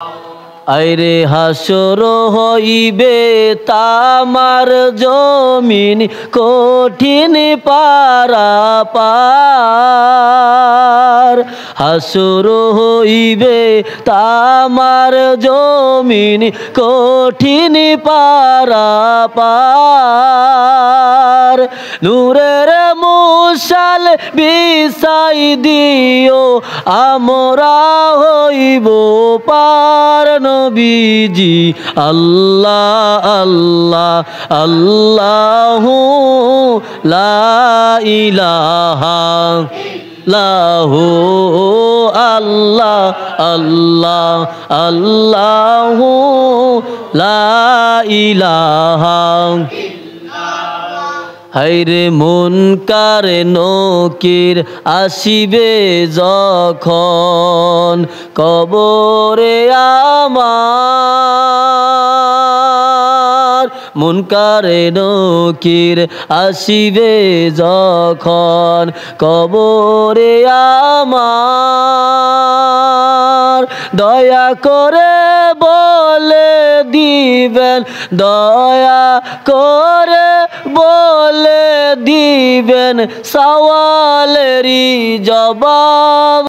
আইরে হাসর হইবে তামার জমিন কঠিন পারাপার। হাসর হইবে তামার জমিন কঠিন পারাপার। নূরের মুশাল বিছাই দিও আমরা হইব পার। নবীজি আল্লাহ আল্লাহ আল্লাহু লা ইলাহা ইল্লাহু আল্লাহ আল্লাহ আল্লাহু লা ইলাহা। হায়রে মুনকার নকির আসিবে যখন কবরে আমার। মুনকার নকির আসিবে যখন কবরে আমার। দয়া করে বলে দিবেন, দয়া করে বলে দিবেন সওয়ালেরই জবাব।